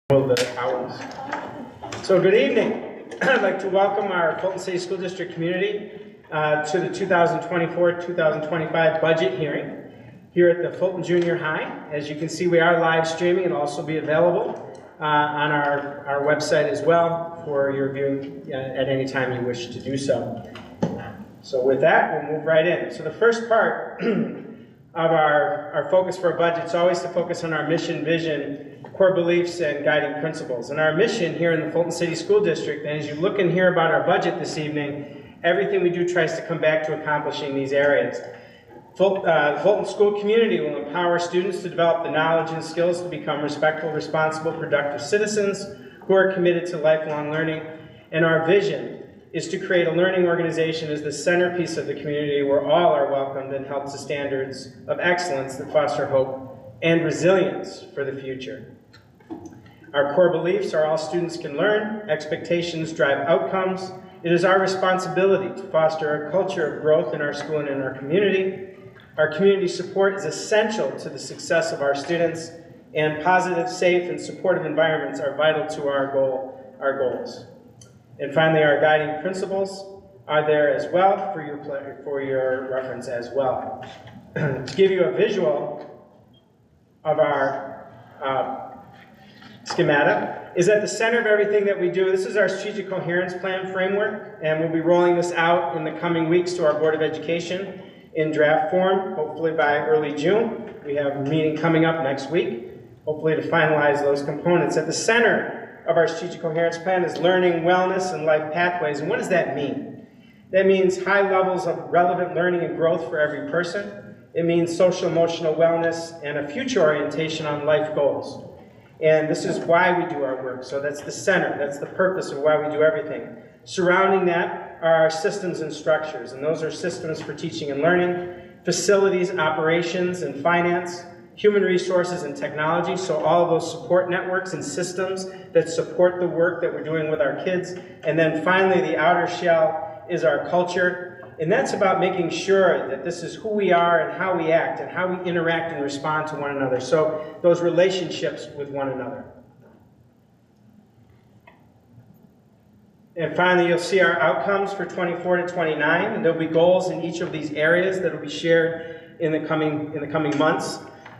The hours. So good evening. I'd like to welcome our Fulton City School District community to the 2024-2025 budget hearing here at the Fulton Junior High. As you can see, we are live streaming and also be available on our website as well for your viewing at any time you wish to do so. So with that, we'll move right in. So the first part of our focus for our budget is always to focus on our mission, vision, core beliefs, and guiding principles. And our mission here in the Fulton City School District, and as you look and hear about our budget this evening, everything we do tries to come back to accomplishing these areas. The Fulton school community will empower students to develop the knowledge and skills to become respectful, responsible, productive citizens who are committed to lifelong learning. And our vision is to create a learning organization as the centerpiece of the community where all are welcomed and held to standards of excellence that foster hope and resilience for the future. Our core beliefs are all students can learn, expectations drive outcomes. It is our responsibility to foster a culture of growth in our school and in our community. Our community support is essential to the success of our students, and positive, safe, and supportive environments are vital to our goals. And finally, our guiding principles are there as well for your reference as well. To give you a visual of our schematic, is at the center of everything that we do. This is our strategic coherence plan framework, and we'll be rolling this out in the coming weeks to our Board of Education in draft form, hopefully by early June. We have a meeting coming up next week, hopefully to finalize those components. At the center of our strategic coherence plan is learning, wellness, and life pathways. And what does that mean? That means high levels of relevant learning and growth for every person. It means social emotional wellness and a future orientation on life goals. And this is why we do our work. So that's the center, that's the purpose of why we do everything. Surrounding that are our systems and structures, and those are systems for teaching and learning, facilities, operations, and finance, human resources and technology, so all of those support networks and systems that support the work that we're doing with our kids. And then finally, the outer shell is our culture. And that's about making sure that this is who we are and how we act and how we interact and respond to one another. So those relationships with one another. And finally, you'll see our outcomes for 24 to 29. And there'll be goals in each of these areas that will be shared in the coming months.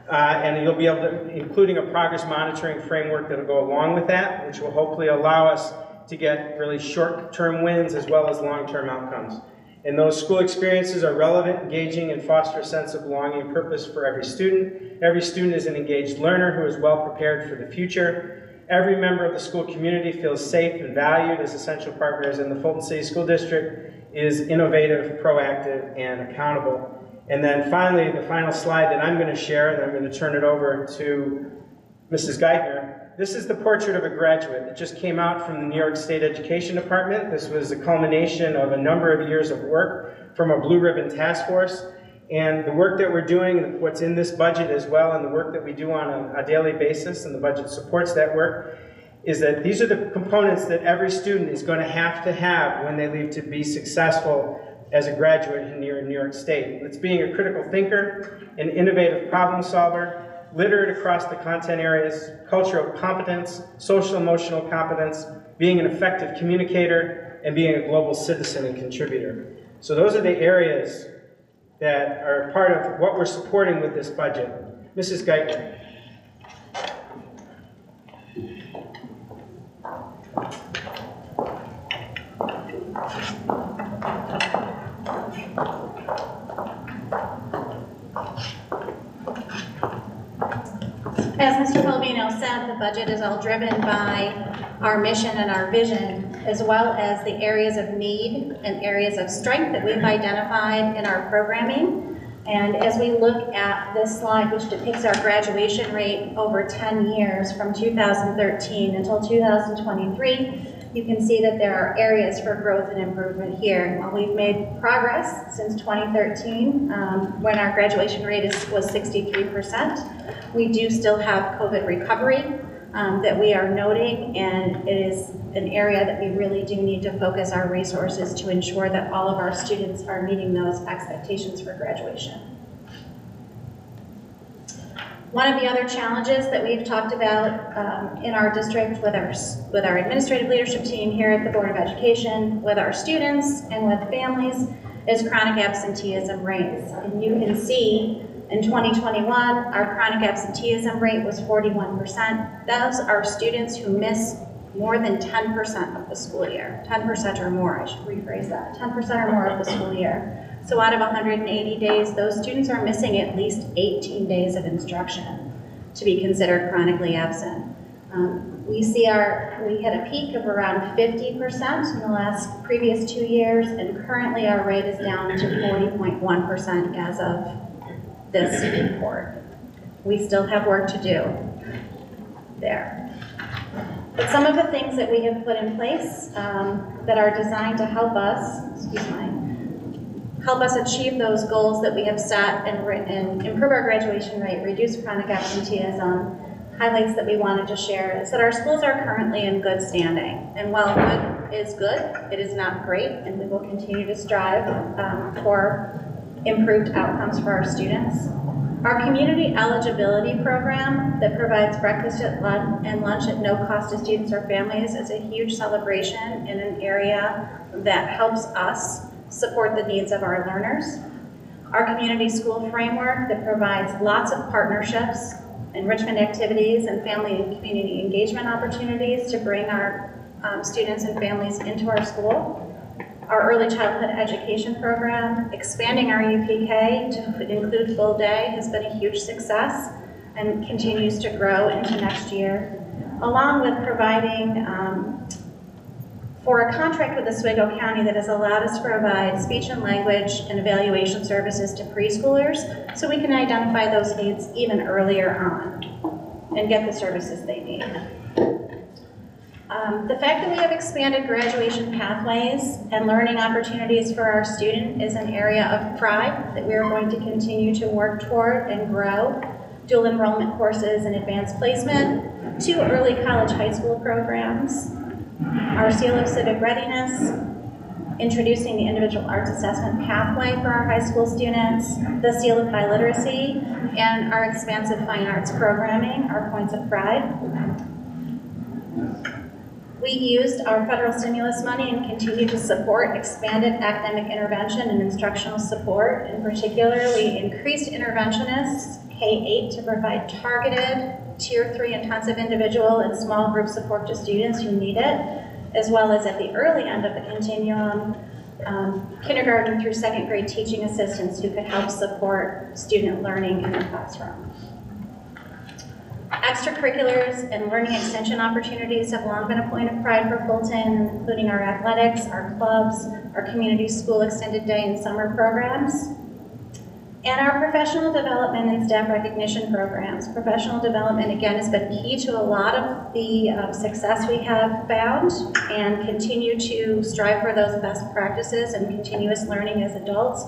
And you'll be able to, including a progress monitoring framework that will go along with that, which will hopefully allow us to get really short-term wins as well as long-term outcomes. And those school experiences are relevant, engaging, and foster a sense of belonging and purpose for every student. Every student is an engaged learner who is well prepared for the future. Every member of the school community feels safe and valued as essential partners, and the Fulton City School District is innovative, proactive, and accountable. And then finally, the final slide that I'm going to share, and I'm going to turn it over to Mrs. Geithner. This is the portrait of a graduate that just came out from the New York State Education Department. This was a culmination of a number of years of work from a Blue Ribbon Task Force. And the work that we're doing, what's in this budget as well, and the work that we do on a daily basis, and the budget supports that work, is that these are the components that every student is going to have when they leave to be successful as a graduate here in New York State. It's being a critical thinker, an innovative problem solver, literate across the content areas, cultural competence, social emotional competence, being an effective communicator, and being a global citizen and contributor. So those are the areas that are part of what we're supporting with this budget. Mrs. Geithner. As Mr. Pellegrino said, the budget is all driven by our mission and our vision, as well as the areas of need and areas of strength that we've identified in our programming. And as we look at this slide, which depicts our graduation rate over 10 years from 2013 until 2023, you can see that there are areas for growth and improvement here. While we've made progress since 2013, when our graduation rate was 63%, we do still have COVID recovery that we are noting, and it is an area that we really do need to focus our resources to ensure that all of our students are meeting those expectations for graduation. One of the other challenges that we've talked about in our district with our administrative leadership team here at the Board of Education, with our students and with families, is chronic absenteeism rates. And you can see in 2021, our chronic absenteeism rate was 41%. Those are students who miss more than 10% of the school year. 10% or more, I should rephrase that. 10% or more of the school year. So out of 180 days, those students are missing at least 18 days of instruction to be considered chronically absent. We had a peak of around 50% in the previous 2 years, and currently our rate is down to 40.1% as of this report. We still have work to do there. But some of the things that we have put in place that are designed to help us, help us achieve those goals that we have set and improve our graduation rate, reduce chronic absenteeism, highlights that we wanted to share is that our schools are currently in good standing. And while good is good, it is not great, and we will continue to strive for improved outcomes for our students. Our community eligibility program that provides breakfast and lunch at no cost to students or families is a huge celebration in an area that helps us support the needs of our learners. Our community school framework that provides lots of partnerships, enrichment activities, and family and community engagement opportunities to bring our students and families into our school. Our early childhood education program, expanding our UPK to include full day, has been a huge success and continues to grow into next year, along with providing for a contract with Oswego County that has allowed us to provide speech and language and evaluation services to preschoolers so we can identify those needs even earlier on and get the services they need. The fact that we have expanded graduation pathways and learning opportunities for our student is an area of pride that we are going to continue to work toward and grow. Dual enrollment courses and advanced placement, 2 early college high school programs, our Seal of Civic Readiness, introducing the individual arts assessment pathway for our high school students, the Seal of High Literacy, and our expansive fine arts programming, our Points of Pride. We used our federal stimulus money and continue to support expanded academic intervention and instructional support. In particular, we increased interventionists, K-8, to provide targeted Tier 3 intensive individual and small group support to students who need it, as well as at the early end of the continuum, kindergarten through 2nd grade teaching assistants who could help support student learning in the classroom. Extracurriculars and learning extension opportunities have long been a point of pride for Fulton, including our athletics, our clubs, our community school extended day and summer programs, and our professional development and staff recognition programs. Professional development, again, has been key to a lot of the success we have found and continue to strive for those best practices and continuous learning as adults.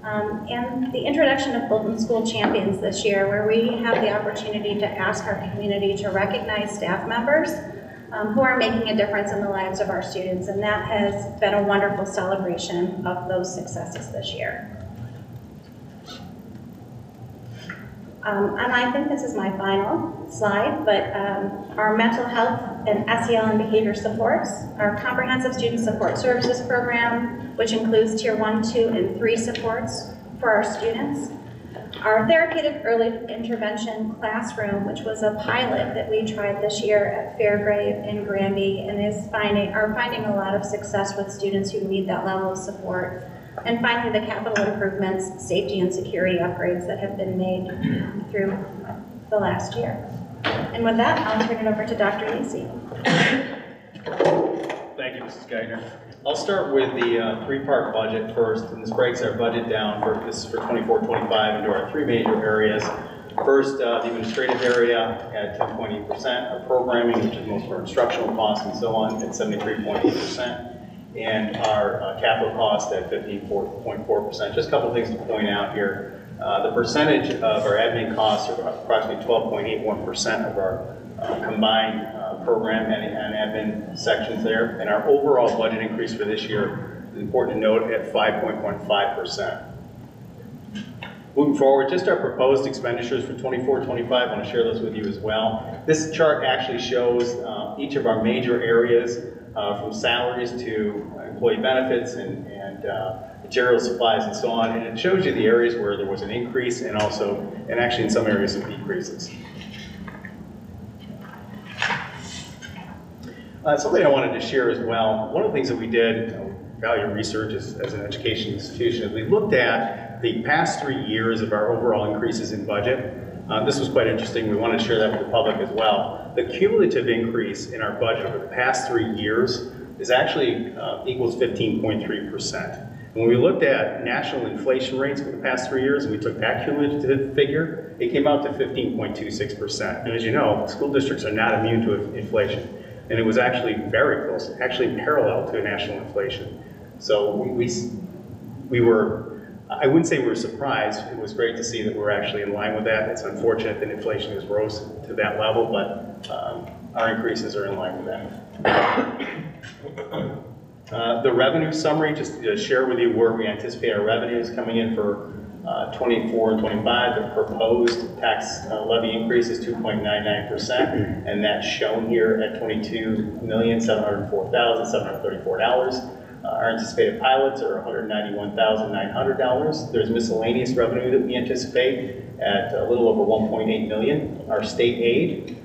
And the introduction of Fulton School Champions this year, where we have the opportunity to ask our community to recognize staff members who are making a difference in the lives of our students, and that has been a wonderful celebration of those successes this year. And I think this is my final slide, but our mental health and SEL and behavior supports, our comprehensive student support services program, which includes Tier 1, 2, and 3 supports for our students. Our therapeutic early intervention classroom, which was a pilot that we tried this year at Fairgrave in Granby, and are finding a lot of success with students who need that level of support. And finally, the capital improvements, safety and security upgrades that have been made through the last year. And with that, I'll turn it over to Dr. Lacey. Thank you, Mrs. Geithner. I'll start with the 3-part budget first, and this breaks our budget down for 24-25 into our 3 major areas. First, the administrative area at 10.8%, our programming, which is most of our instructional costs and so on, at 73.8%. And our capital cost at 15.4%. Just a couple things to point out here. The percentage of our admin costs are approximately 12.81% of our combined program and admin sections there. And our overall budget increase for this year is important to note at 5.15%. Moving forward, just our proposed expenditures for 24-25, I want to share those with you as well. This chart actually shows each of our major areas from salaries to employee benefits and material supplies and so on, and it shows you the areas where there was an increase and actually in some areas some decreases. Something I wanted to share as well, one of the things that we did, value research as an education institution, is we looked at the past 3 years of our overall increases in budget. This was quite interesting. We wanted to share that with the public as well. The cumulative increase in our budget over the past 3 years is actually equals 15.3%. When we looked at national inflation rates for the past 3 years and we took that cumulative figure, it came out to 15.26%. And as you know, school districts are not immune to inflation. And it was actually very close, actually parallel to national inflation. So we were, I wouldn't say we were surprised. It was great to see that we're actually in line with that. It's unfortunate that inflation has rose to that level, but our increases are in line with that. The revenue summary, just to share with you where we anticipate our revenues coming in for 24 and 25. The proposed tax levy increase is 2.99%, and that's shown here at $22,704,734. Our anticipated pilots are $191,900. There's miscellaneous revenue that we anticipate at a little over $1.8 million. Our state aid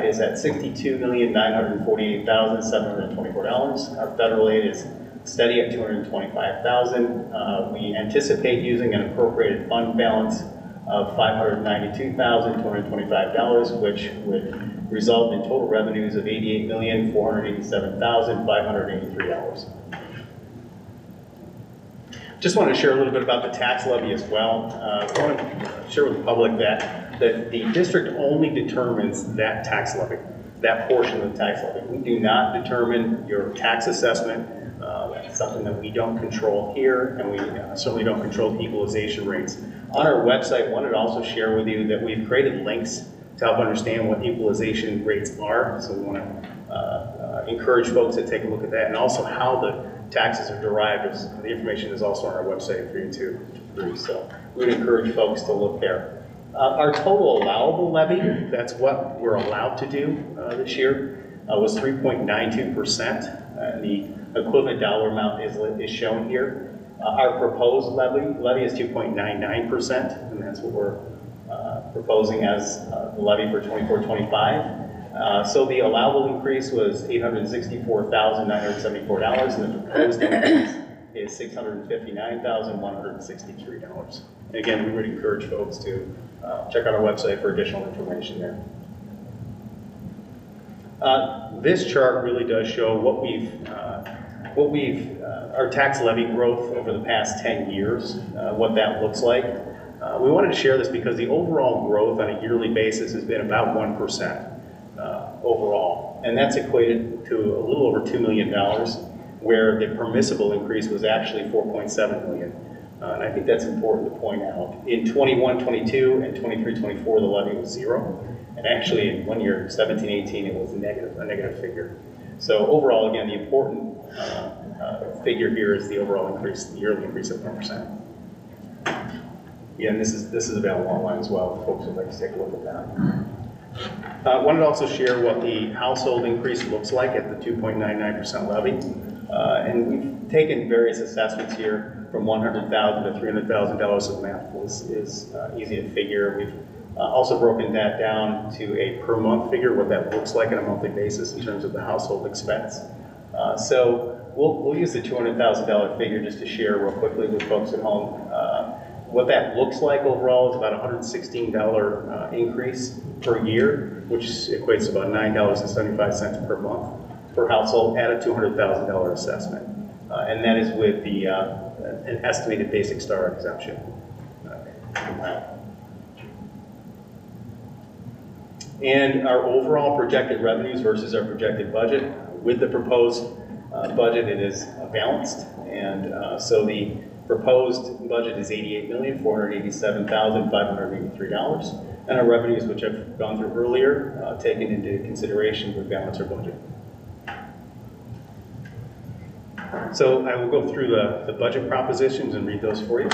is at $62,948,724. Our federal aid is steady at $225,000. We anticipate using an appropriated fund balance of $592,225, which would result in total revenues of $88,487,583. Just want to share a little bit about the tax levy as well. I want to share with the public that the district only determines that tax levy, that portion of the tax levy. We do not determine your tax assessment. That's something that we don't control here, and we certainly don't control the equalization rates. On our website, I wanted to also share with you that we've created links to help understand what equalization rates are. So we want to encourage folks to take a look at that, and also how the taxes are derived. The information is also on our website for you to read. So we would encourage folks to look there. Our total allowable levy, that's what we're allowed to do this year, was 3.92%. The equivalent dollar amount is shown here. Our proposed levy is 2.99%, and that's what we're proposing as the levy for 24-25. So the allowable increase was $864,974, and the proposed increase is $659,163. And again, we would encourage folks to check out our website for additional information there. This chart really does show our tax levy growth over the past 10 years, what that looks like. We wanted to share this because the overall growth on a yearly basis has been about 1% overall, and that's equated to a little over $2 million, where the permissible increase was actually $4.7 million. And I think that's important to point out. In 21-22 and 23-24, the levy was 0. And actually in one year, 17-18, it was a negative figure. So overall, again, the important figure here is the overall increase, the yearly increase of 1%. Again, this is available online as well, if folks would like to take a look at that. I wanted to also share what the household increase looks like at the 2.99% levy. And we've taken various assessments here from $100,000 to $300,000, so the math is easy to figure. We've also broken that down to a per month figure, what that looks like on a monthly basis in terms of the household expense. So we'll use the $200,000 figure just to share real quickly with folks at home. What that looks like overall is about a $116 increase per year, which equates to about $9.75 per month per household at a $200,000 assessment. And that is with the an estimated basic star exemption. And our overall projected revenues versus our projected budget. With the proposed budget, it is balanced. And so the proposed budget is $88,487,583. And our revenues, which I've gone through earlier, taken into consideration would balance our budget. So I will go through the budget propositions and read those for you.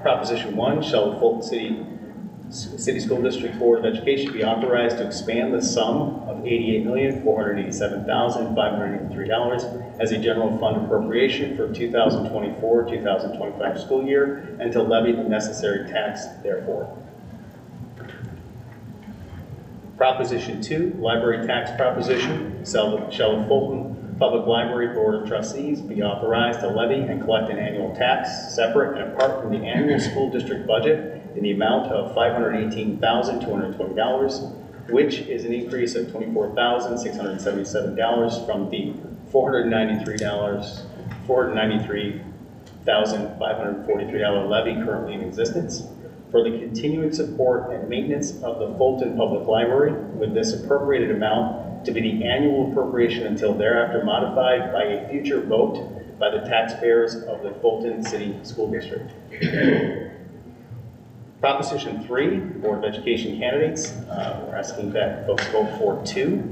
Proposition 1, shall the Fulton City School District Board of Education be authorized to expand the sum of $88,487,583 as a general fund appropriation for 2024-2025 school year and to levy the necessary tax therefore. Proposition 2, library tax proposition, shall the Fulton Public Library Board of Trustees be authorized to levy and collect an annual tax separate and apart from the annual school district budget in the amount of $518,220, which is an increase of $24,677 from the $493,543 levy currently in existence, for the continued support and maintenance of the Fulton Public Library, with this appropriated amount to be the annual appropriation until thereafter modified by a future vote by the taxpayers of the Fulton City School District. Proposition 3, Board of Education candidates, we're asking that folks vote for 2.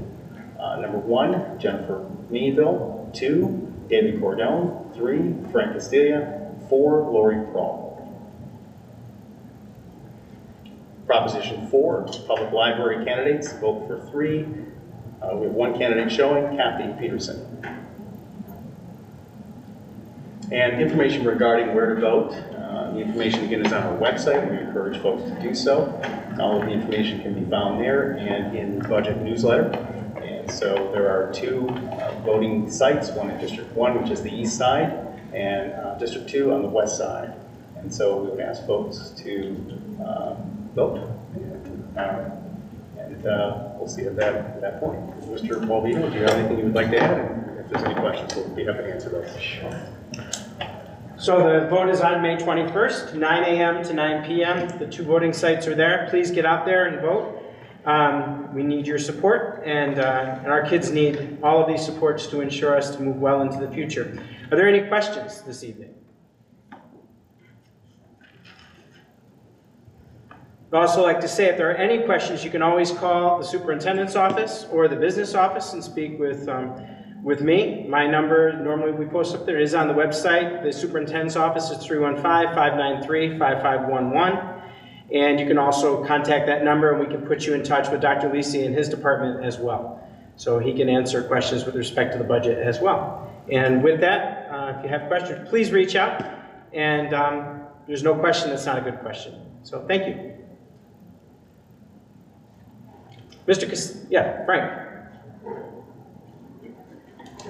Number 1, Jennifer Meadville. 2, David Cordone. 3, Frank Castilla. 4, Lori Prawl. Proposition 4, Public Library candidates, vote for 3. We have 1 candidate showing, Kathy Peterson. And information regarding where to vote, the information again is on our website. We encourage folks to do so. All of the information can be found there and in the budget newsletter. And so there are 2 voting sites, one in District 1, which is the east side, and District 2 on the west side. And so we would ask folks to vote. And we'll see at that point. Mr. Baldino, do you have anything you would like to add? And if there's any questions, we'll be happy to answer those. Sure. So the vote is on May 21st, 9 a.m. to 9 p.m. The 2 voting sites are there. Please get out there and vote. We need your support, and our kids need all of these supports to ensure us to move well into the future. Are there any questions this evening? I'd also like to say, if there are any questions, you can always call the superintendent's office or the business office and speak with me. My number, normally we post up there, is on the website. The superintendent's office is 315-593-5511. And you can also contact that number, and we can put you in touch with Dr. Lisi and his department as well. So he can answer questions with respect to the budget as well. And with that, if you have questions, please reach out. And there's no question that's not a good question. So thank you. Yeah, Frank.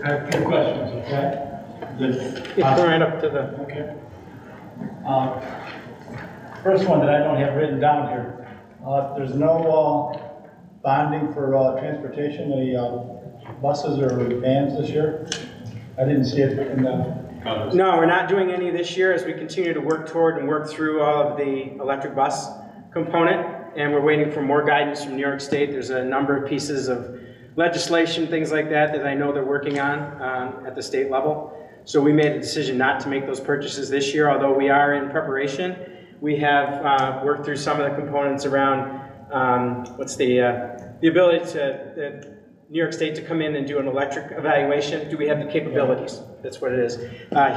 I have 2 questions, okay? Yeah, go right up to the... Okay. First one that I don't have written down here. There's no bonding for transportation, any buses or vans this year? I didn't see it in the... No, we're not doing any this year as we continue to work toward and work through all of the electric bus component. And we're waiting for more guidance from New York State. There's a number of pieces of legislation, things like that I know they're working on at the state level. So we made a decision not to make those purchases this year, although we are in preparation. We have worked through some of the components around the ability to New York State to come in and do an electric evaluation. Do we have the capabilities? That's what it is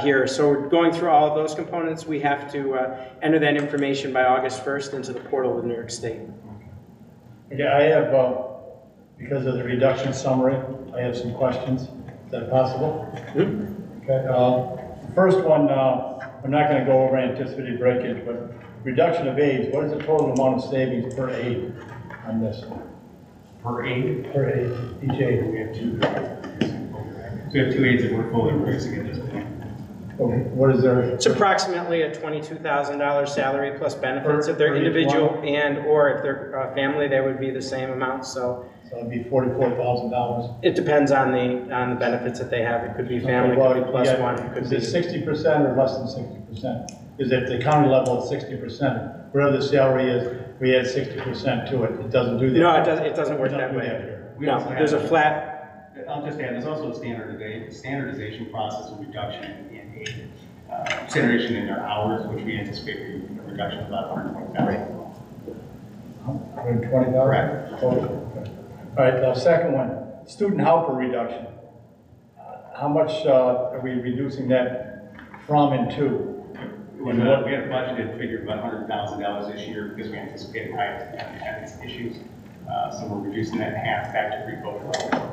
here. So we're going through all of those components. We have to enter that information by August 1st into the portal with New York State. Okay, I have, because of the reduction summary, I have some questions. Is that possible? Mm-hmm. Okay. First one, I'm not going to go over anticipated breakage, but reduction of aides. What is the total amount of savings per aide on this? Per aide? Per aide, each aide. We have 2. So we have 2 aides that we're fully producing at this point. Okay. What is their? It's approximately a $22,000 salary plus benefits. If they're per each individual one? and or if they're family, they would be the same amount. So it'd be $44,000. it depends on the benefits that they have. It could be family, Okay, could be plus yeah, one. It could is be it 60% or less than 60%? Is it the county level at 60%? Whatever the salary is, we add 60% to it. It doesn't do that. No, it doesn't work that way. We No, also have there's a flat. I'll just add, there's also a standardization process of reduction in aid consideration in their hours, which we anticipate a reduction of about 120,000. 120,000? Correct. Okay. All right, the second one, student helper reduction. How much are we reducing that from and to? We had a budgeted figure of about $100,000 this year because we anticipated high attendance issues. So we're reducing that in half back to pre-COVID level.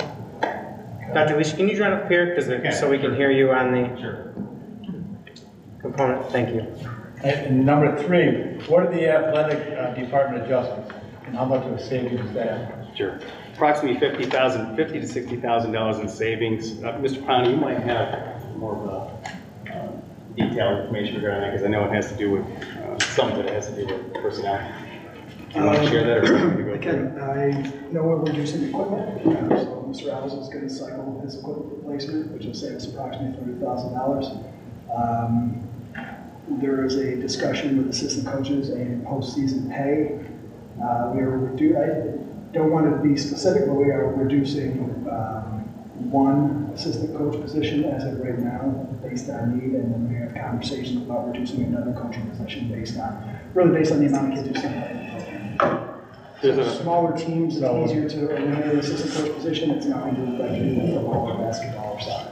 Dr. Leash, can you join up here, because so we can hear you on the Sure. component? Thank you. And number 3, what are the athletic department adjustments, and how much of a savings is that? Sure. Approximately $50,000 to $60,000 in savings. Mr. Powney, you might have more of a detailed information regarding that, because I know it has to do with, some of it has to do with personnel. Do you want to share that, or do you want me to go Again, I know we're reducing equipment, so Mr. Alves is going to cycle his equipment replacement, which will save us approximately $30,000. There is a discussion with assistant coaches and postseason pay. I don't want to be specific, but we are reducing one assistant coach position as of right now based on need, and then we have conversations about reducing another coaching position based on the amount of kids who sign up in the program. Smaller teams, it's easier to eliminate an assistant coach position. It's not going to affect anything from all basketball or soccer.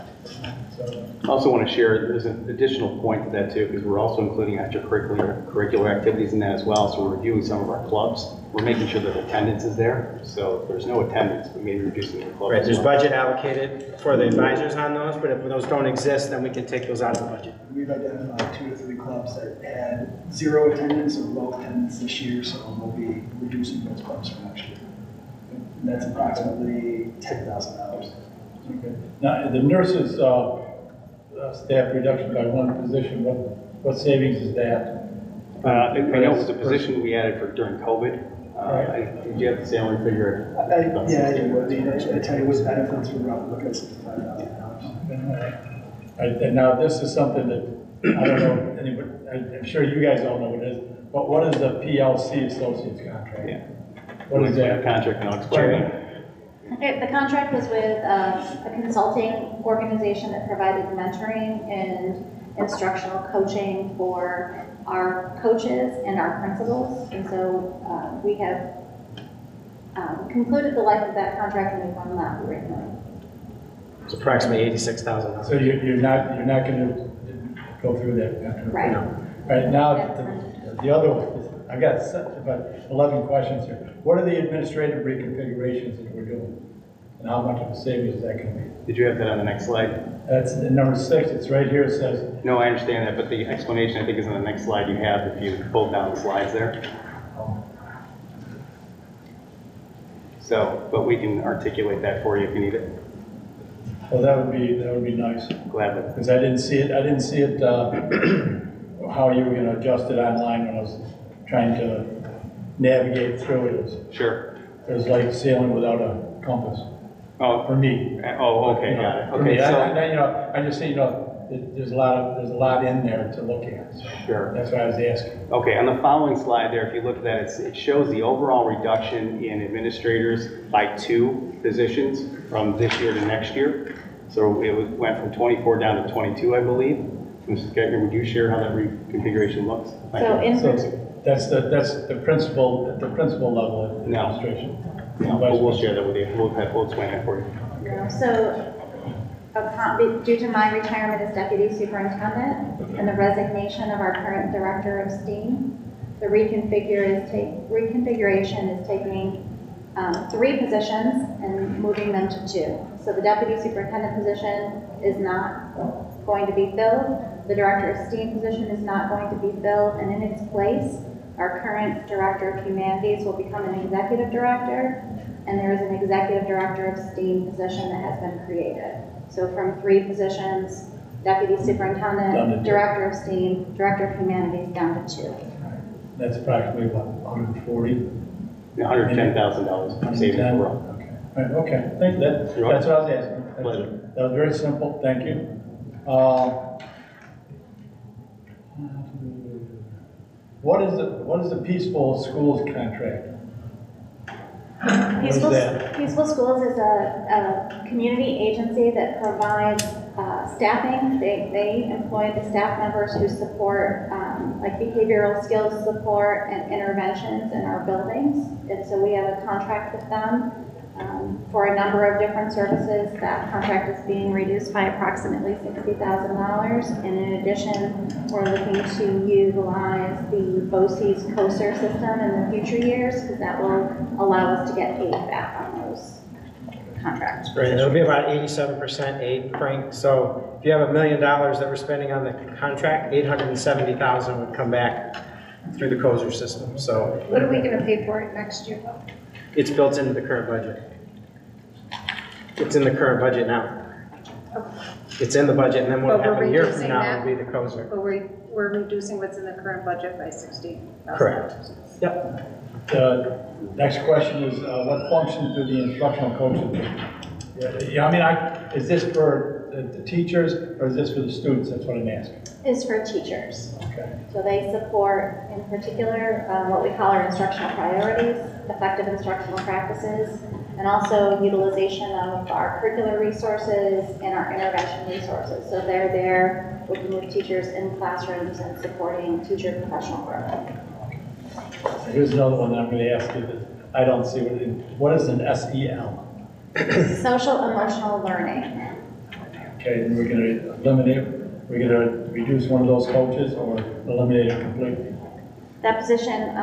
I also want to share, there's an additional point to that too, because we're also including extracurricular activities in that as well. So we're reviewing some of our clubs. We're making sure that attendance is there. So if there's no attendance, we may be reducing the clubs. Right, there's budget allocated for the advisors on those, but if those don't exist, then we can take those out of the budget. We've identified 2 to 3 clubs that had 0 attendance or low attendance this year, so we'll be reducing those clubs for next year. And that's approximately $10,000. Okay. Now, the nurses staff reduction by 1 position, what savings is that? I know it was a position we added for during COVID. Did you have the salary figure? Yeah, I do. I tell you, with benefits, we're roughly looking at $65,000. And now this is something that, I don't know, anybody, I'm sure you guys all know what it is, but what is the PLC Associates contract? Yeah. What is that? Contract, and I'll explain it. Okay, the contract was with a consulting organization that provided mentoring and instructional coaching for our coaches and our principals. And so we have concluded the life of that contract, and we've won that originally. It's approximately $86,000. So you're not going to go through that contract? Right. No. Right, now, the other one, I've got about 11 questions here. What are the administrative reconfigurations that we're doing? And how much of a savings is that going to be? Did you have that on the next slide? That's the number 6, it's right here, it says. No, I understand that, but the explanation I think is on the next slide you have, if you pull down the slides there. So, but we can articulate that for you if you need it. Well, that would be nice. Gladly. Because I didn't see it, how you were going to adjust it online when I was trying to navigate through it. Sure. It was like sailing without a compass, Oh, for me. oh, okay, got it. For me, Okay, so. I just say, there's a lot in there to look at. So Sure. that's why I was asking. Okay, on the following slide there, if you look at that, it shows the overall reduction in administrators by 2 positions from this year to next year. So it went from 24 down to 22, I believe. Mrs. Gettner, would you share how that reconfiguration looks? So that's the principal level of No. administration. No, we'll share that with you. We'll explain that for you. No, so due to my retirement as deputy superintendent and the resignation of our current director of STEAM, the reconfiguration is taking 3 positions and moving them to 2. So the deputy superintendent position is not going to be filled. The director of STEAM position is not going to be filled, and in its place, our current director of humanities will become an executive director, and there is an executive director of STEAM position that has been created. So from 3 positions, deputy superintendent, director of STEAM, director of humanities, down to 2. That's approximately what, 140? $110,000 savings overall. Okay. Right, okay. Thank you. That's what I was asking. Pleasure. That was very simple. Thank you. What is the Peaceful Schools contract? Peaceful Schools is a community agency that provides staffing. They employ the staff members who support like behavioral skills support and interventions in our buildings. And so we have a contract with them. For a number of different services, that contract is being reduced by approximately $60,000. And in addition, we're looking to utilize the BOCES COSER system in the future years, because that will allow us to get paid back on those contracts. Right, it'll be about 87% aid, Frank. So if you have $1 million that we're spending on the contract, 870,000 would come back through the COSER system. So What are we gonna pay for it next year? it's built into the current budget. It's in the current budget now. It's in the budget, and then what But we're happen a year from reducing now that? will be the COSER. But we're reducing what's in the current budget by $60,000. Correct. Yep. Next question is, what functions do the instructional coaches do? Yeah, I mean, is this for the teachers, or is this for the students? That's what I'm asking. Is for teachers. Okay. So they support, in particular, what we call our instructional priorities, effective instructional practices, and also utilization of our curricular resources and our intervention resources. So they're there working with teachers in classrooms and supporting teacher professional growth. Here's another one that I'm going to ask you that I don't see. What is an SEL? Social emotional learning. Okay, and we're going to eliminate, we're going to reduce one of those coaches or eliminate it completely? That position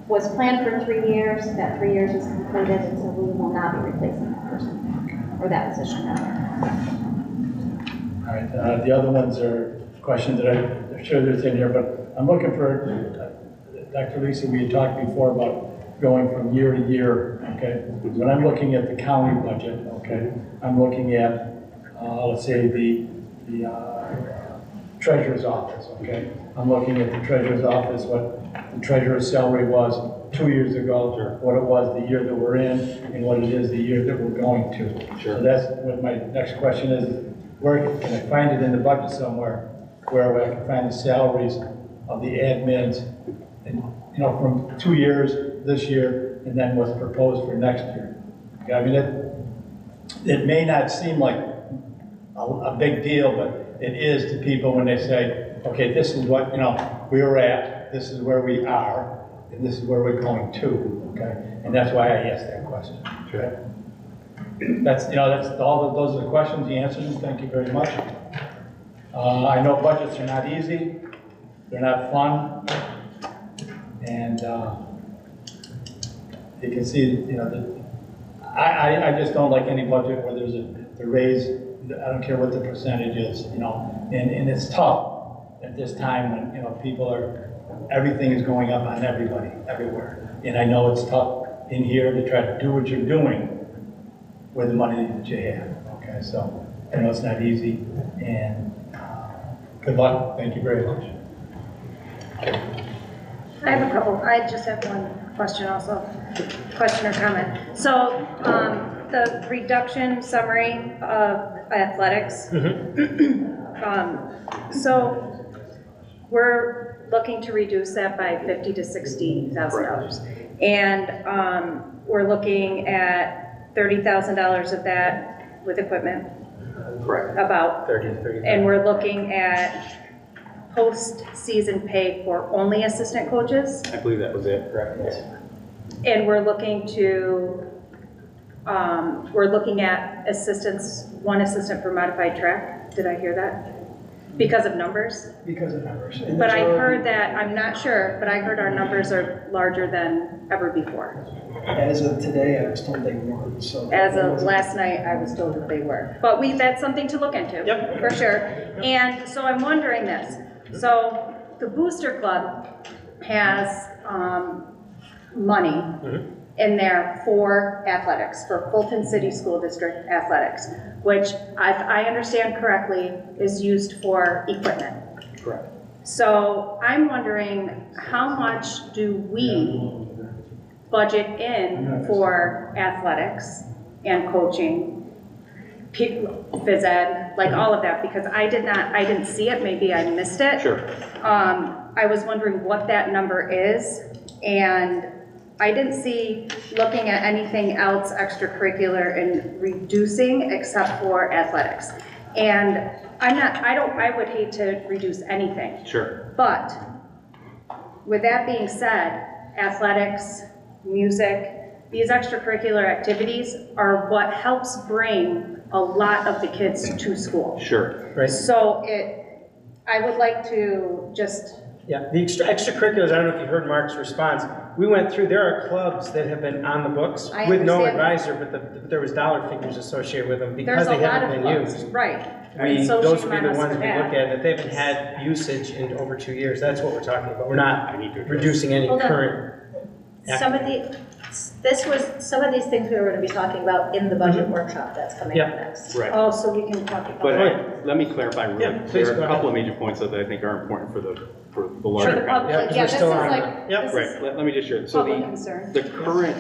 was planned for 3 years. That 3 years is completed, and so we will not be replacing that person or that position. All right, the other ones are questions that I'm sure there's in here, but I'm looking for, Dr. Lisa, we had talked before about going from year to year, okay? When I'm looking at the county budget, okay, I'm looking at, let's say the treasurer's office, okay? I'm looking at the treasurer's office, what the treasurer's salary was 2 years ago, what it was the year that we're in, and what it is the year that we're going to. Sure. So that's what my next question is, where can I find it in the budget somewhere, where I can find the salaries of the admins, and, you know, from 2 years, this year, and then what's proposed for next year. Okay, I mean, it may not seem like a big deal, but it is to people when they say, okay, this is what, you know, we were at, this is where we are, and this is where we're going to, okay? And that's why I asked that question. Sure. That's, you know, that's all of those are the questions, you answered them, thank you very much. I know budgets are not easy, they're not fun, and you can see, you know, I just don't like any budget where there's a raise, I don't care what the percentage is, you know, and it's tough at this time when, you know, people are, everything is going up on everybody, everywhere. And I know it's tough in here to try to do what you're doing with the money that you have, okay? So I know it's not easy, and good luck, thank you very much. I have a couple. I just have one question also, question or comment. So the reduction summary of athletics. So we're looking to reduce that by $50,000 to $60,000. And we're looking at $30,000 of that with equipment. Correct. About. 30 to 30. And we're looking at post-season pay for only assistant coaches. I believe that was it, correct? Yes. And we're looking to, we're looking at assistants, one assistant for modified track. Did I hear that? Because of numbers? Because of numbers. And But I there's heard already- that, I'm not sure, but I heard our numbers are larger than ever before. As of today, I was told they weren't, so. As of last night, I was told that they were. But that's something to look into. Yep. For sure. And so I'm wondering this. So the Booster Club has money in there for athletics, for Fulton City School District athletics, which if I understand correctly is used for equipment. Correct. So I'm wondering, how much do we budget in for athletics and coaching, phys ed, like all of that? Because I didn't see it, maybe I missed it. Sure. I was wondering what that number is, and I didn't see looking at anything else extracurricular and reducing except for athletics. And I would hate to reduce anything. Sure. But with that being said, athletics, music, these extracurricular activities are what helps bring a lot of the kids to school. Sure. Right. So I would like to just, Yeah, the extracurriculars, I don't know if you heard Mark's response. We went through, there are clubs that have been on the books I with no understand advisor, but there was dollar figures associated with them there's because a they lot haven't of been clubs, used. right. Those So would shame be on the us ones for we look that. at, that they haven't had usage in over 2 years. That's what we're talking about. We're not I need to address. reducing any Hold on. current. Some of some of these things we were gonna be talking about in the budget workshop that's coming up Yep. next. Right. Oh, so we can talk about But that. let me clarify really. Yeah, please There go are a ahead. couple of major points that I think are important for the For larger the public, Yeah, 'cause yeah, we're this is still on like, it. Yep. this Right, is let me just share. So public concern. the current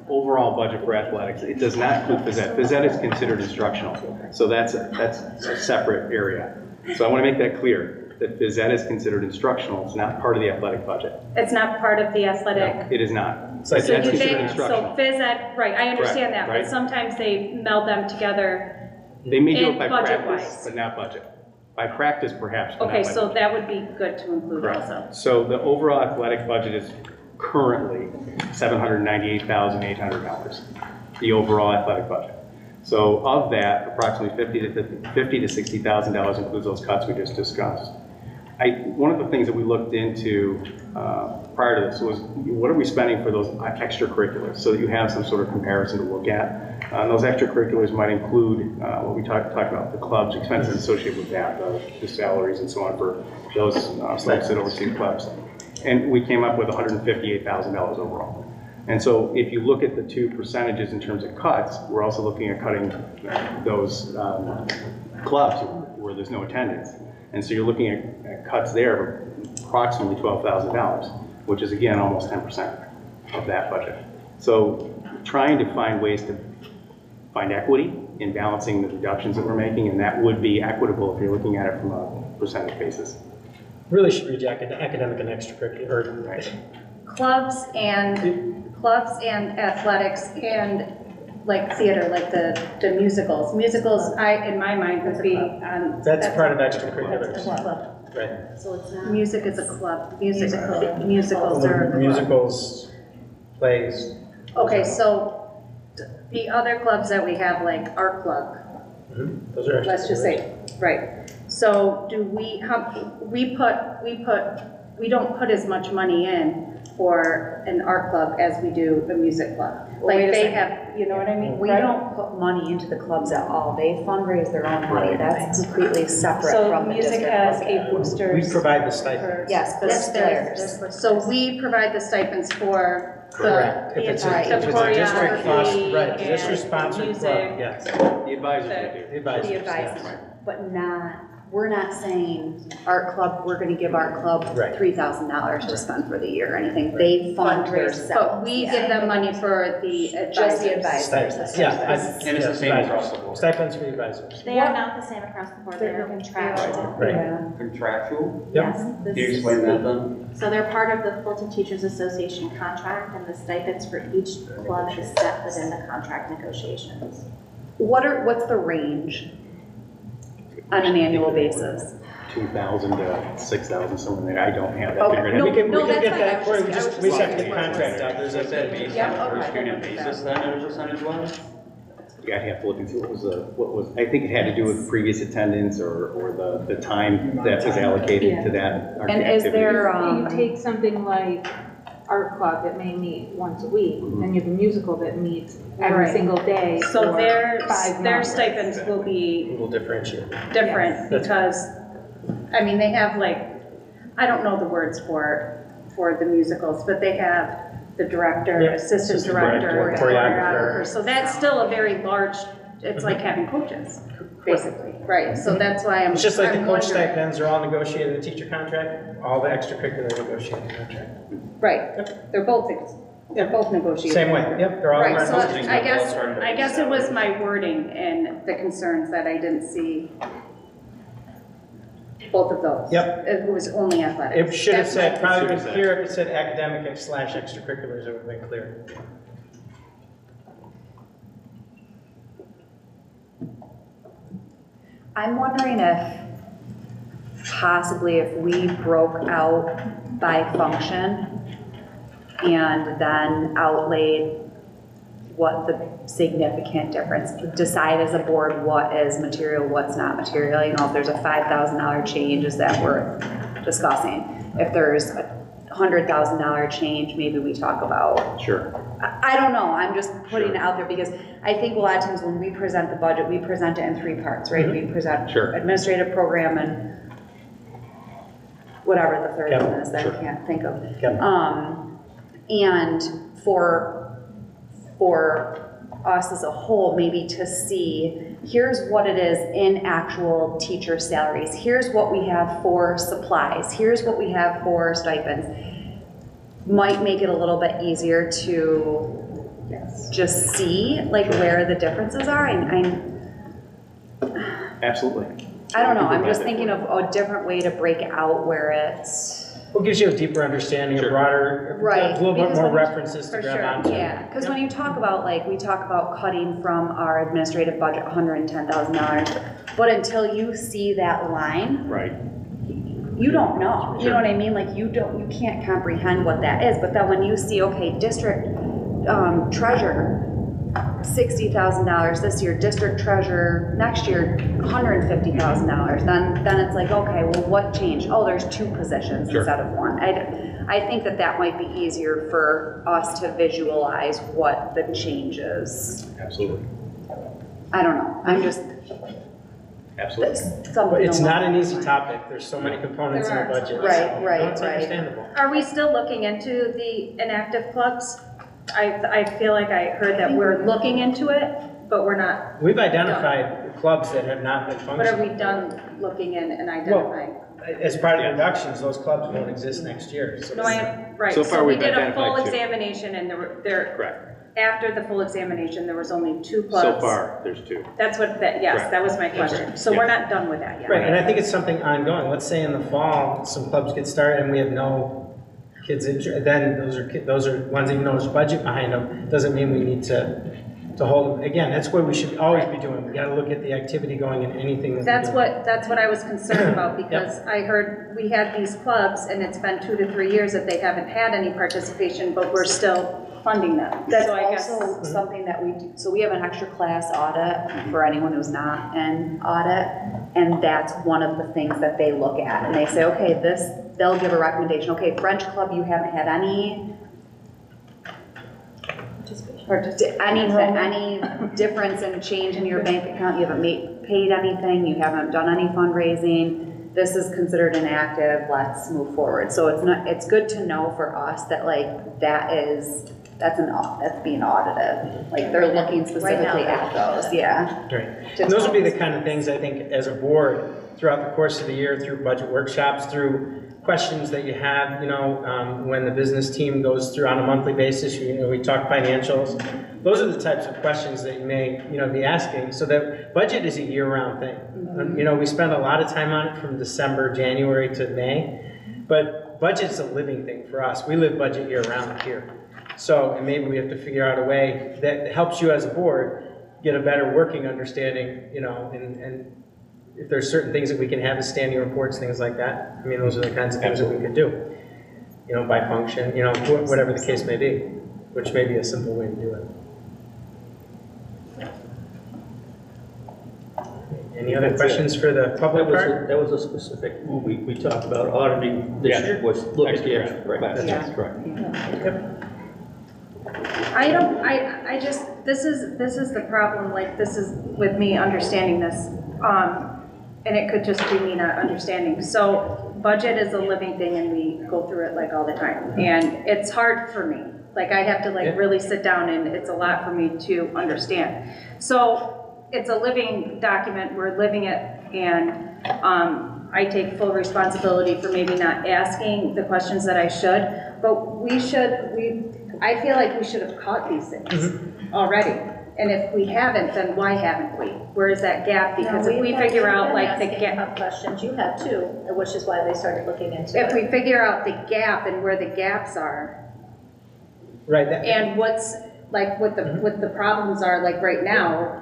overall budget for athletics, it does not include phys ed. Phys ed is considered instructional, so that's a separate area. So I want to make that clear, that phys ed is considered instructional, it's not part of the athletic budget. It's not part of the athletic. It is not. It's like So That's do considered they, so instructional. phys ed, right, I understand that, but right. sometimes they meld them together. They may do And it by budget-wise. practice, but not budget. By practice perhaps, but not Okay, by so budget. that would be good to include also. Correct. So the overall athletic budget is currently $798,800, the overall athletic budget. So of that, approximately $50,000 to $60,000 includes those cuts we just discussed. One of the things that we looked into prior to this was, what are we spending for those extracurriculars, so that you have some sort of comparison to look at. Those extracurriculars might include what we talked about, the clubs, expenses associated with that, the salaries and so on for those folks that oversee clubs. And we came up with $158,000 overall. And so if you look at the two percentages in terms of cuts, we're also looking at cutting those clubs where there's no attendance. And so you're looking at cuts there of approximately $12,000, which is again almost 10% of that budget. So trying to find ways to find equity in balancing the reductions that we're making, and that would be equitable if you're looking at it from a percentage basis. Really should read academic and extracurricular. Right. Clubs and athletics and like theater, like the musicals. Musicals, in my mind, would be on. That's part of That's a extracurriculars. club. Right. So it's not. Music is a club. Musicals All are a the club. musicals, plays. Okay, so the other clubs that we have, like art club, Those are let's just say, right. So do we, we don't put as much money in for an art club as we do a music club. Well, wait Like a they second. have, you know what I mean? We right? don't put money into the clubs at all. They fundraise their own money. That's completely separate So from the music district has budget. a boosters. We provide the stipend. Yes, but Yes, players. So we provide the stipends for Correct. If it's a Right. district cost, choreography right, district and sponsored music. club, yes. The advisors would do. The advisors, The yes. advisors, but not, we're not saying art club, we're gonna give art club Right. $3,000 to spend for the year or anything. They fund themselves. But we give them money for the Just the advisors. advisors. Stipends, yeah. And it's the same across the board. Stipends for the advisors. They are not the same across the board, they're contractual. Right. Yeah. Contractual? Yep. Yes. Can you explain that then? So they're part of the Fulton Teachers Association contract, and the stipends for each club is set within the contract negotiations. What's the range on an annual basis? 2,000 to 6,000, something like that. I don't have that Okay. figured. No, We can no, get that's fine. that, I for you. was just We just have to get curious. contract out, there's Is that a, based Yeah, on a per okay. student basis then, or percentage wise? Yeah, I'd have to look into what was, I think it had to do with previous attendance or the time that was allocated to that And is activity. there, You take something like art club that may meet once a week, then you have a musical that meets every Right. single day So for their 5 months. stipends will be we'll differentiate. different Yes. because, I mean, they have like, I don't know the words for the musicals, but they have the director, Yep. assistant Assistant director, director, choreographer. So that's still a very large, it's like having coaches, basically, right? So that's why I'm. It's just like the I'm coach wondering. stipends are all negotiated in the teacher contract, all the extracurricular negotiated contract. Right, they're both negotiated. Same way, yep, they're all. Right, so around. I guess it was my wording and the concerns that I didn't see both of those. Yep. It was only athletics. It should have That's said, my- probably Should been have said. clear if it said academic / extracurriculars, it would have been clear. I'm wondering if possibly if we broke out by function and then outlaid what the significant difference, decide as a board what is material, what's not material. You know, if there's a $5,000 change, is that worth discussing? If there's a $100,000 change, maybe we talk about. Sure. I don't know, I'm just putting it out there because I think a lot of times when we present the budget, we present it in 3 parts, right? We present Sure. administrative program and whatever the third Yep. one is that Sure. I can't think of. Yep. And for us as a whole, maybe to see, here's what it is in actual teacher salaries. Here's what we have for supplies. Here's what we have for stipends. Might make it a little bit easier to just see like where the differences are. Absolutely. I don't know, I'm just thinking of a different way to break out where it's. Well, it gives you a deeper understanding, a Sure. broader, Right, a little bit because more when you- references to For grab sure, onto. yeah, because when you talk about, like, we talk about cutting from our administrative budget $110,000, but until you see that line, Right. you don't know, you know what I mean? Like, you can't comprehend what that is, but then when you see, okay, district treasurer, $60,000 this year, district treasurer next year, $150,000, then it's like, okay, well, what changed? Oh, there's 2 positions Sure. instead of 1. I think that might be easier for us to visualize what the change is. Absolutely. I don't know, I'm just, Absolutely. something. It's not an along easy those topic, there's so many components in There the are. budget. Right, so, right, no, it's right. understandable. Are we still looking into the inactive clubs? I feel like I heard that we're looking into it, but we're not. We've identified clubs that have not been What are we functioning. done looking in and identifying? As part of the reductions, those clubs won't exist next year. So No, right, So far so we we've did a identified full 2. examination and there, Correct. after the full examination, there was only 2 clubs. So far, there's 2. That's what, yes, Correct. that was my question. So we're not done with that yet. Right, and I think it's something ongoing. Let's say in the fall, some clubs get started and we have no kids, then those are ones, even though there's budget behind them, doesn't mean we need to hold them. Again, that's what we should always be doing. We gotta look at the activity going in anything that we That's do. what I was concerned about, because I heard we had these clubs, and it's been 2 to 3 years that they haven't had any participation, but we're still funding them. That's So I guess- also something that we do, so we have an extra class audit for anyone who's not in audit, and that's one of the things that they look at, and they say, okay, they'll give a recommendation, okay, French club, you haven't had any any difference in change in your bank account, you haven't paid anything, you haven't done any fundraising, this is considered inactive, let's move forward. So it's good to know for us that like that's being audited. Like they're looking specifically at those, yeah. Right. And those would be the kind of things I think as a board throughout the course of the year, through budget workshops, through questions that you have, when the business team goes through on a monthly basis, we talk financials. Those are the types of questions that you may, be asking. So that budget is a year-round thing. We spend a lot of time on it from December, January to May, but budget's a living thing for us. We live budget year-round here. So, and maybe we have to figure out a way that helps you as a board get a better working understanding, and if there's certain things that we can have as standing reports, things like that. I mean, those are the kinds of things that we could do, by function, whatever the case may be, which may be a simple way to do it. Any other questions for the public part? That was a specific, we talked about auditing this year, was looking at the extra, right? That's correct. This is the problem, like, this is with me understanding this, and it could just be me not understanding. So budget is a living thing and we go through it like all the time, and it's hard for me. Like I have to really sit down, and it's a lot for me to understand. So it's a living document, we're living it, and I take full responsibility for maybe not asking the questions that I should, but I feel like we should have caught these things already. And if we haven't, then why haven't we? Where is that gap? Because if we figure out like the gap. Questions, you have too, which is why they started looking into it. If we figure out the gap and where the gaps are, Right. and what's, like, what the problems are, like, right now,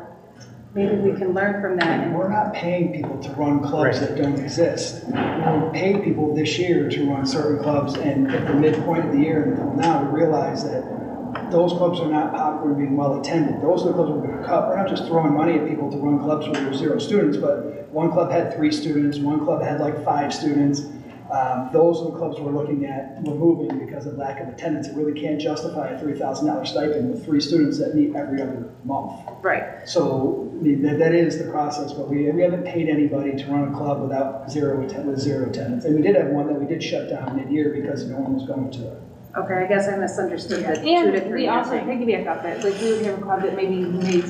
maybe we can learn from that. And we're not paying people to run clubs that don't exist. We paid people this year to run certain clubs, and at the midpoint of the year until now, we realized that those clubs are not popular and being well attended. Those are the clubs we're going to cut. We're not just throwing money at people to run clubs where there's 0 students, but one club had 3 students, one club had like 5 students. Those are the clubs we're looking at removing because of lack of attendance. It really can't justify a $3,000 stipend with 3 students that meet every other month. Right. So that is the process, but we haven't paid anybody to run a club with 0 attendance. And we did have one that we did shut down mid-year because no one was going to it. Okay, I guess I misunderstood the 2 to And 3 we year also thing. piggyback off that, like we would have a club that maybe may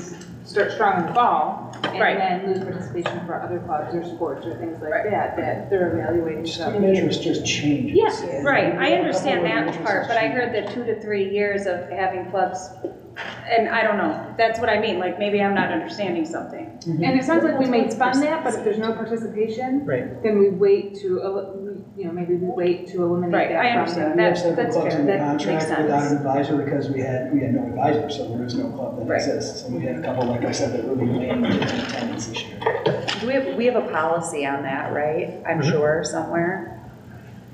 start strong in the fall Right. and then lose participation for other clubs or sports or things like that they're evaluating. Student interest just changes. Yes, Right, I understand A couple of that interest part, but I change. heard that 2 to 3 years of having clubs, and I don't know, that's what I mean, like, maybe I'm not understanding something. And it sounds like we might fund that, but if there's no participation, Right. then we wait to, maybe we wait to eliminate Right, that I from understand. the. We have That's several clubs fair. in the That makes contract without sense. an advisor because we had no advisor, so there is no club that Right. exists. So we had a couple, like I said, that really waned in attendance this year. We have a policy on that, right? I'm sure somewhere.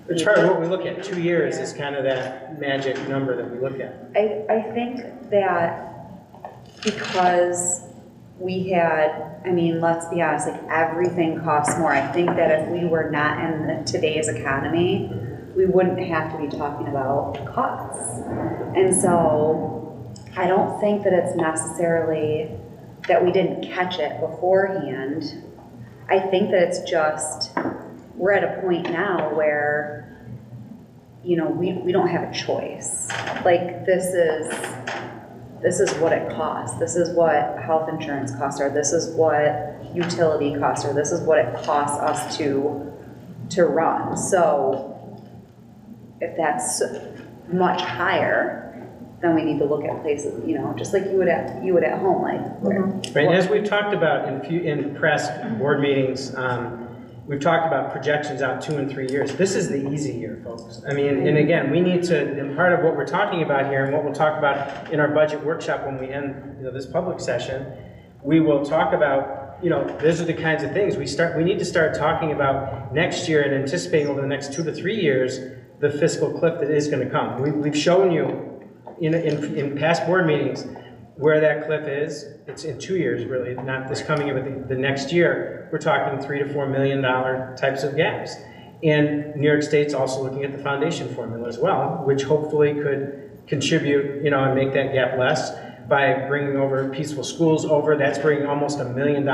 It's part of what we look at. 2 years is kind of that magic number that we look at. I think that because we had, I mean, let's be honest, like everything costs more. I think that if we were not in today's economy, we wouldn't have to be talking about cuts. And so I don't think that it's necessarily that we didn't catch it beforehand. I think that it's just, we're at a point now where, you know, we don't have a choice. Like this is what it costs. This is what health insurance costs are. This is what utility costs are. This is what it costs us to run. So if that's much higher, then we need to look at places, you know, just like you would at home, like. Right, and as we've talked about in press board meetings, we've talked about projections out 2 and 3 years. This is the easy year, folks. I mean, and again, we need to, and part of what we're talking about here and what we'll talk about in our budget workshop when we end, this public session, we will talk about, those are the kinds of things we need to start talking about next year and anticipating over the next 2 to 3 years, the fiscal cliff that is going to come. We've shown you in past board meetings where that cliff is. It's in 2 years, really, not this coming year, but the next year. We're talking $3 to $4 million types of gaps. And New York State's also looking at the foundation formula as well, which hopefully could contribute, and make that gap less by bringing over Peaceful Schools over. That's bringing almost $1 million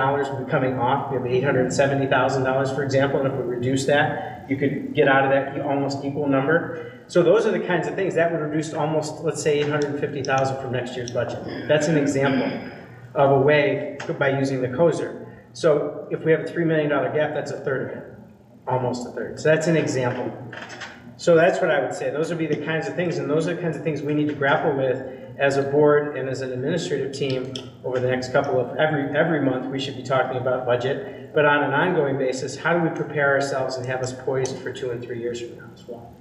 coming off. We have $870,000, for example, and if we reduce that, you could get out of that almost equal number. So those are the kinds of things that would reduce almost, let's say, $850,000 from next year's budget. That's an example of a way by using the COSER. So if we have a $3 million gap, that's a third of it, almost a third. So that's an example. So that's what I would say. Those would be the kinds of things, and those are the kinds of things we need to grapple with as a board and as an administrative team over the next couple of, every month we should be talking about budget, but on an ongoing basis, how do we prepare ourselves and have us poised for 2 and 3 years from now as well?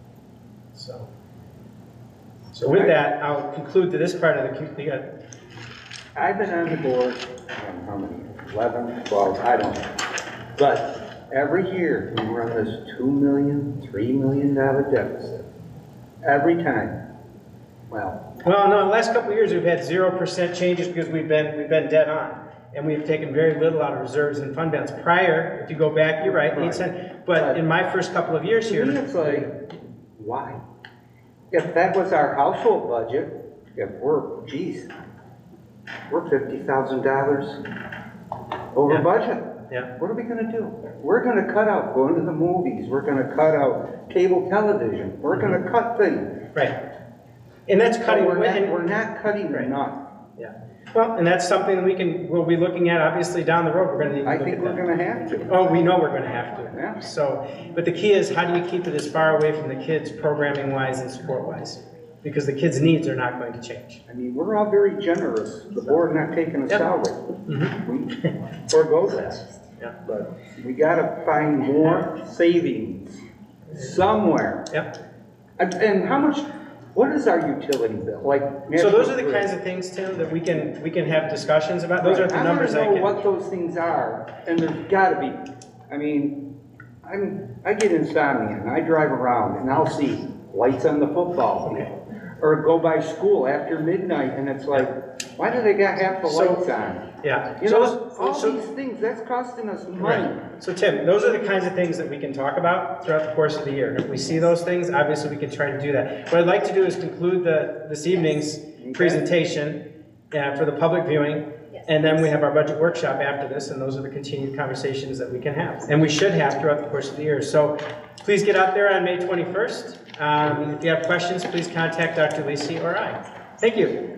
So with that, I'll conclude to this part of the, I've been on the board, how many, 11, 12, I don't know. But every year, we run this $2 million, $3 million deficit. Every time. Well, no, the last couple of years we've had 0% changes because we've been dead on. And we've taken very little out of reserves and fund balance. Prior, if you go back, you're right, 8 cents. But in my first couple of years here. it's like, why? If that was our household budget, we're $50,000 over budget. Yeah. What are we going to do? We're going to cut out going to the movies. We're going to cut out cable television. We're going to cut things. Right. And that's cutting. We're not cutting enough. Yeah. Well, and that's something we'll be looking at obviously down the road. We're going to need to I look think at we're that. going to have to. Oh, we know we're going to have to. Yeah. So, but the key is how do you keep it as far away from the kids programming wise and support wise? Because the kids' needs are not going to change. I mean, we're all very generous. The board not taking a salary. We forego that. Yeah. But we got to find more savings somewhere. Yep. And how much? What is our utility bill? So those are the kinds of things, Tim, that we can have discussions about. Those are the numbers I want to know can. what those things are, and there's got to be. I mean, I get insomnia, and I drive around, and I'll see lights on the football field. or go by school after midnight, and it's like, why do they got half the So- lights on? Yeah. You So- know, all so- these things, that's costing us money. Right. So Tim, those are the kinds of things that we can talk about throughout the course of the year. If we see those things, obviously we can try to do that. What I'd like to do is conclude this evening's presentation for the public viewing, and then we have our budget workshop after this, and those are the continued conversations that we can have, and we should have throughout the course of the year. So please get out there on May 21st. If you have questions, please contact Dr. Lisi or I. Thank you.